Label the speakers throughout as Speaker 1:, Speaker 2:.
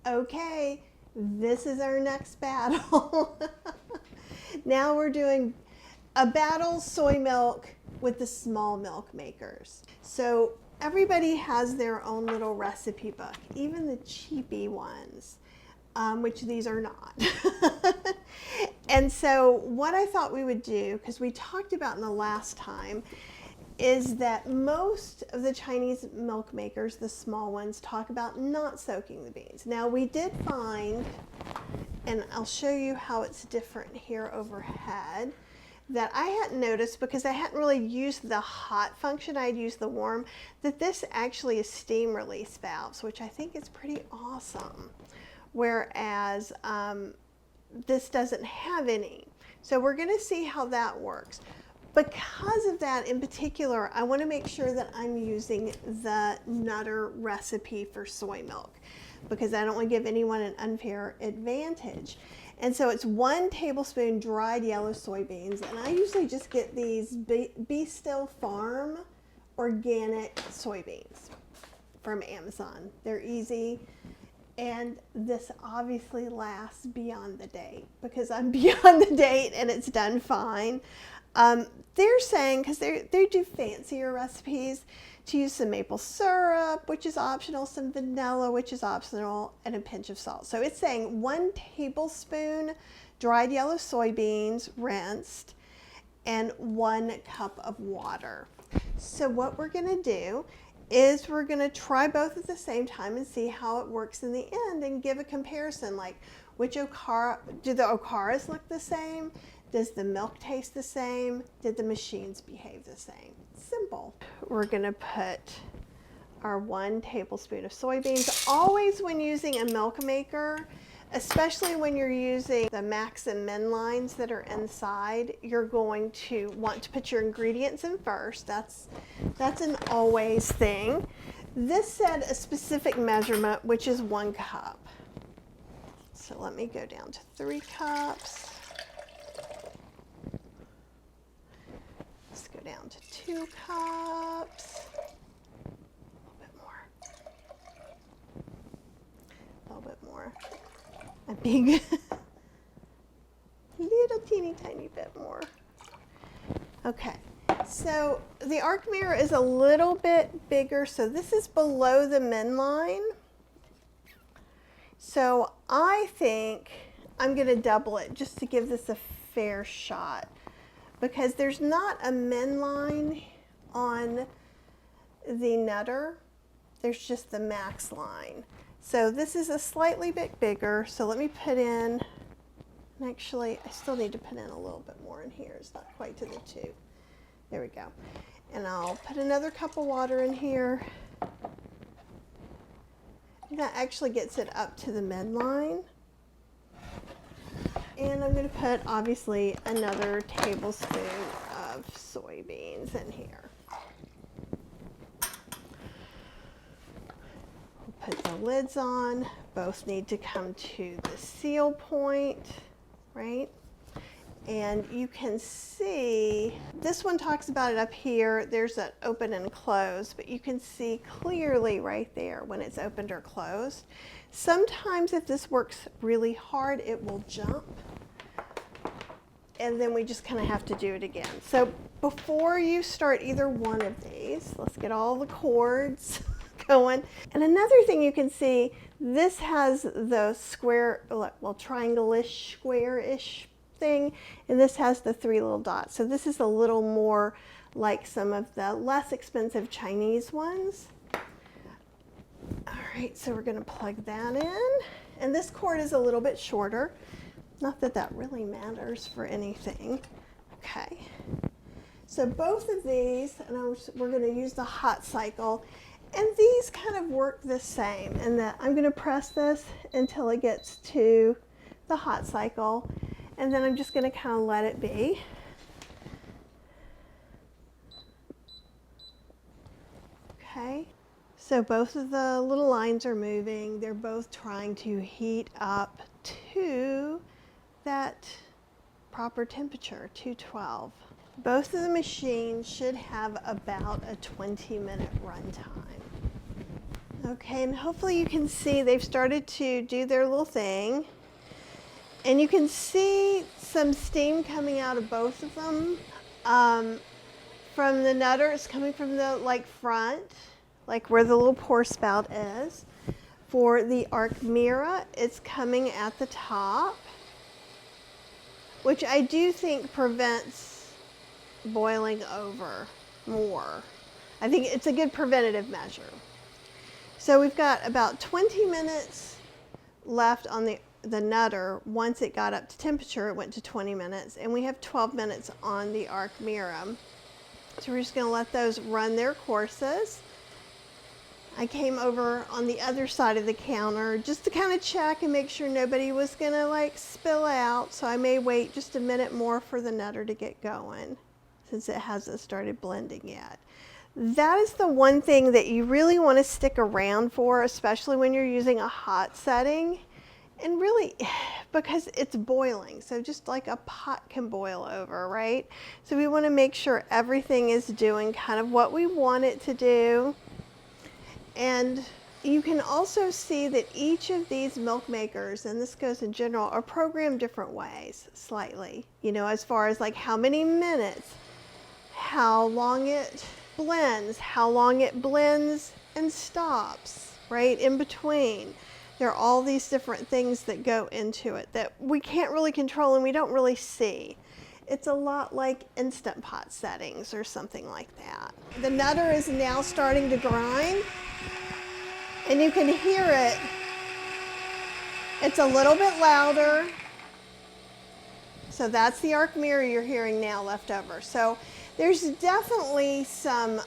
Speaker 1: Okay, this is our next battle. Now we're doing a battle soy milk with the small milk makers. So everybody has their own little recipe book, even the cheapy ones, which these are not. And so what I thought we would do, because we talked about in the last time, is that most of the Chinese milk makers, the small ones, talk about not soaking the beans. Now we did find, and I'll show you how it's different here overhead, that I hadn't noticed because I hadn't really used the hot function, I'd used the warm, that this actually is steam release valves, which I think is pretty awesome. Whereas this doesn't have any. So we're gonna see how that works. Because of that in particular, I want to make sure that I'm using the Nutr recipe for soy milk because I don't want to give anyone an unfair advantage. And so it's 1 tablespoon dried yellow soybeans, and I usually just get these Be Still Farm organic soybeans from Amazon. They're easy, and this obviously lasts beyond the date because I'm beyond the date and it's done fine. They're saying, because they do fancier recipes, to use some maple syrup, which is optional, some vanilla, which is optional, and a pinch of salt. So it's saying 1 tablespoon dried yellow soybeans, rinsed, and 1 cup of water. So what we're going to do is we're going to try both at the same time and see how it works in the end and give a comparison, like which okara, do the okaras look the same? Does the milk taste the same? Did the machines behave the same? Simple. We're gonna put our 1 tablespoon of soybeans. Always when using a milk maker, especially when you're using the max and min lines that are inside, you're going to want to put your ingredients in first. That's an always thing. This said a specific measurement, which is 1 cup. So let me go down to 3 cups. Go down to 2 cups, a little bit more, a big, little teeny tiny bit more. Okay, so the Arcmira is a little bit bigger, so this is below the min line. So I think I'm going to double it just to give this a fair shot, because there's not a min line on the Nutr, there's just the max line. So this is a slightly bit bigger, so let me put in, and actually I still need to put in a little bit more in here, it's not quite to the 2. There we go. And I'll put another cup of water in here. That actually gets it up to the min line. And I'm going to put, obviously, another tablespoon of soybeans in here. We'll put the lids on. Both need to come to the seal point, right? And you can see, this one talks about it up here. There's an open and close, but you can see clearly right there when it's opened or closed. Sometimes if this works really hard, it will jump. And then we just kind of have to do it again. So before you start either one of these, let's get all the cords going. And another thing you can see, this has the square, well, triangle-ish, square-ish thing, and this has the 3 little dots. So this is a little more like some of the less expensive Chinese ones. All right, so we're gonna plug that in. And this cord is a little bit shorter. Not that that really matters for anything. Okay, so both of these, and we're gonna use the hot cycle, and these kind of work the same, and that I'm gonna press this until it gets to the hot cycle, and then I'm just gonna kind of let it be. Okay. So both of the little lines are moving. They're both trying to heat up to that proper temperature, 212. Both of the machines should have about a 20-minute run time. Okay, and hopefully you can see they've started to do their little thing. And you can see some steam coming out of both of them. From the Nutter, it's coming from the front, like where the little pour spout is. For the Arcmira, it's coming at the top, which I do think prevents boiling over more. I think it's a good preventative measure. So we've got about 20 minutes left on the Nutter. Once it got up to temperature, it went to 20 minutes, and we have 12 minutes on the Arcmira. So we're just going to let those run their courses. I came over on the other side of the counter just to kind of check and make sure nobody was going to spill out. So I may wait just a minute more for the Nutter to get going since it hasn't started blending yet. That is the one thing that you really want to stick around for, especially when you're using a hot setting. And really, because it's boiling, so just like a pot can boil over, right? So we want to make sure everything is doing kind of what we want it to do. And you can also see that each of these milk makers, and this goes in general, are programmed different ways, slightly. You know, as far as how many minutes, how long it blends and stops, right, in between. There are all these different things that go into it that we can't really control and we don't really see. It's a lot like Instant Pot settings or something like that. The Nutter is now starting to grind, and you can hear it. It's a little bit louder. So that's the Arcmira you're hearing now left over. So there's definitely some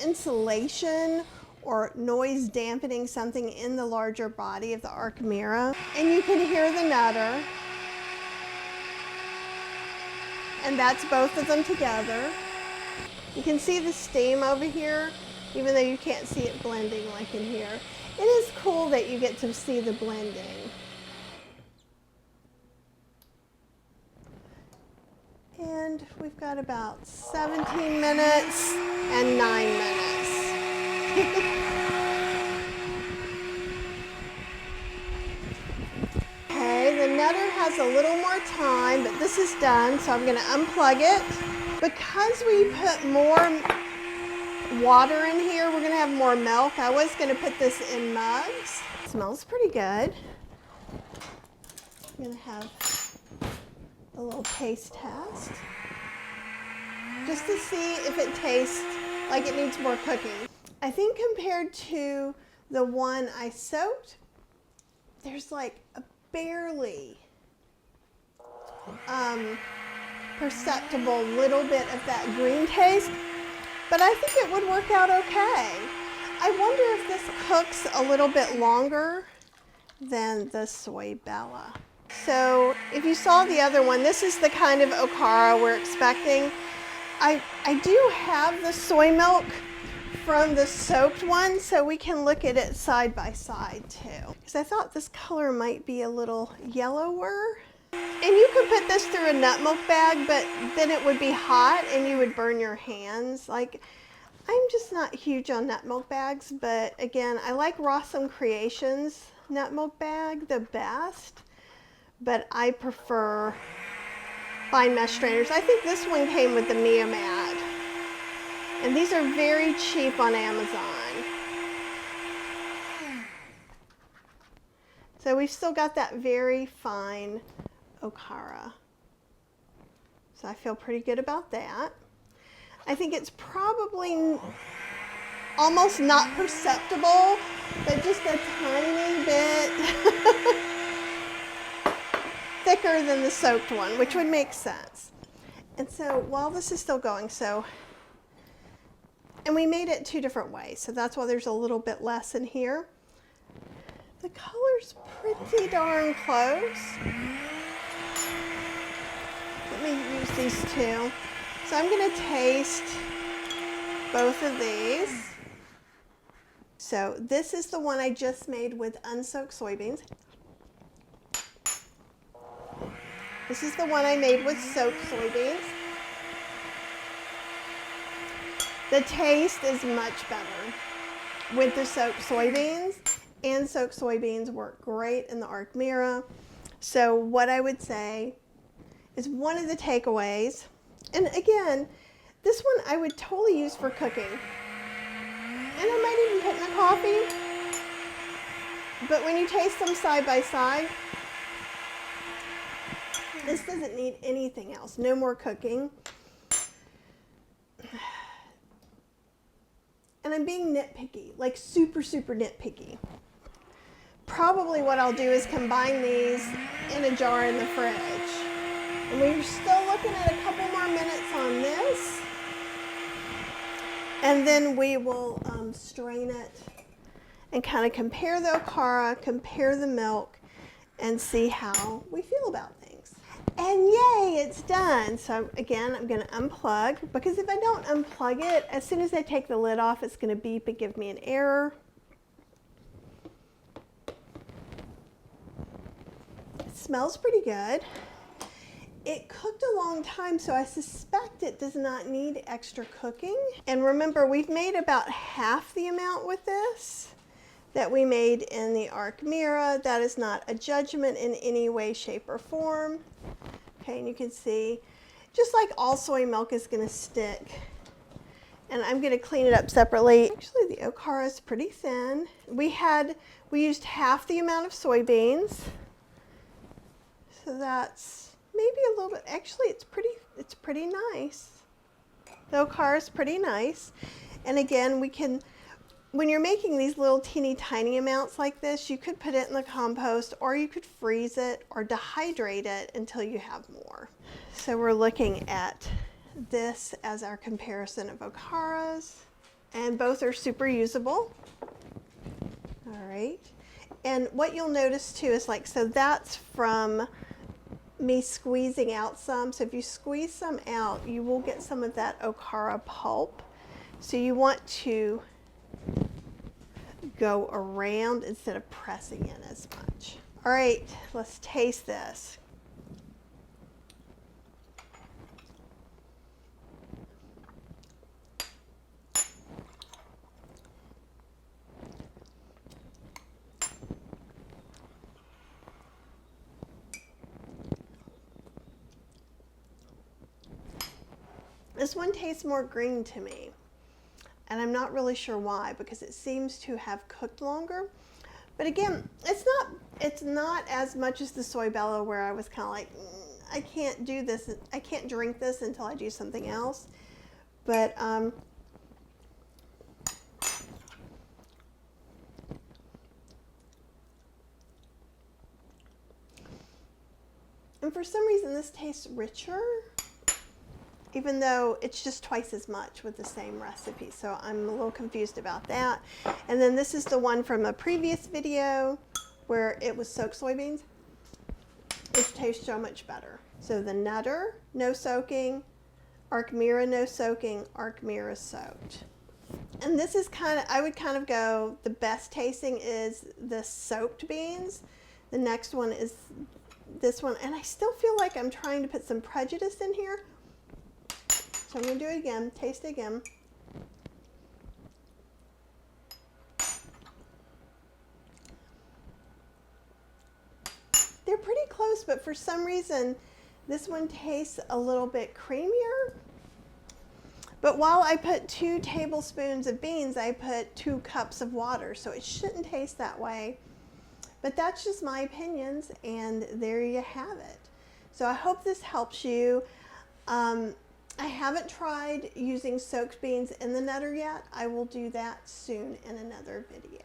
Speaker 1: insulation or noise dampening something in the larger body of the Arcmira. And you can hear the Nutter. And that's both of them together. You can see the steam over here, even though you can't see it blending like in here. It is cool that you get to see the blending. And we've got about 17 minutes and 9 minutes. Okay, the Nutter has a little more time, but this is done, so I'm going to unplug it. Because we put more water in here, we're going to have more milk. I was going to put this in mugs. It smells pretty good. I'm going to have a little taste test, just to see if it tastes like it needs more cooking. I think compared to the one I soaked, there's like a barely perceptible little bit of that green taste, but I think it would work out okay. I wonder if this cooks a little bit longer than the Soy Bella. So if you saw the other one, this is the kind of okara we're expecting. I do have the SoyMilk from the soaked one, so we can look at it side by side too. Because I thought this color might be a little yellower. And you could put this through a nut milk bag, but then it would be hot and you would burn your hands. Like, I'm just not huge on nut milk bags, but again, I like Rossum Creations nut milk bag the best, but I prefer fine mesh strainers. I think this one came with the Mia Mat. And these are very cheap on Amazon. So we've still got that very fine okara. So I feel pretty good about that. I think it's probably almost not perceptible, but just a tiny bit thicker than the soaked one, which would make sense. And so while this is still going, and we made it 2 different ways, so that's why there's a little bit less in here. The color's pretty darn close. Let me use these 2. So I'm going to taste both of these. So this is the one I just made with unsoaked soybeans. This is the one I made with soaked soybeans. The taste is much better. with the soaked soybeans, and soaked soybeans work great in the Arcmira. So what I would say is one of the takeaways, and again, this one I would totally use for cooking. And I might even put in a coffee. But when you taste them side by side, this doesn't need anything else. No more cooking. And I'm being nitpicky, like super, super nitpicky. Probably what I'll do is combine these in a jar in the fridge. And we're still looking at a couple more minutes on this. And then we will strain it and kind of compare the Okara, compare the milk, and see how we feel about things. And yay, it's done. So again, I'm gonna unplug, because if I don't unplug it, as soon as I take the lid off, it's gonna beep and give me an error. It smells pretty good. It cooked a long time, so I suspect it does not need extra cooking. And remember, we've made about half the amount with this that we made in the Arcmira. That is not a judgment in any way, shape, or form. Okay, and you can see, just like all soy milk is gonna stick. And I'm gonna clean it up separately. Actually, the Okara is pretty thin. We used half the amount of soybeans. So that's maybe a little bit, actually it's pretty nice. The Okara is pretty nice. And again, when you're making these little teeny tiny amounts like this, you could put it in the compost, or you could freeze it or dehydrate it until you have more. So we're looking at this as our comparison of Okaras, and both are super usable. All right. And what you'll notice too is so that's from me squeezing out some. So if you squeeze some out, you will get some of that Okara pulp. So you want to go around instead of pressing in as much. All right, let's taste this. This one tastes more green to me. And I'm not really sure why, because it seems to have cooked longer. But again, it's not as much as the Soy Bello, where I was kind of like, I can't do this, I can't drink this until I do something else. But and for some reason this tastes richer, even though it's just twice as much with the same recipe. So I'm a little confused about that. And then this is the one from a previous video where it was soaked soybeans. It tastes so much better. So the Nutr, no soaking, Arcmira, no soaking, Arcmira soaked. And this is I would kind of go, the best tasting is the soaked beans. The next one is this one. And I still feel like I'm trying to put some prejudice in here. So I'm going to do it again, taste it again. They're pretty close, but for some reason, this one tastes a little bit creamier. But while I put 2 tablespoons of beans, I put 2 cups of water, so it shouldn't taste that way. But that's just my opinions, and there you have it. So I hope this helps you. I haven't tried using soaked beans in the Nutr yet. I will do that soon in another video.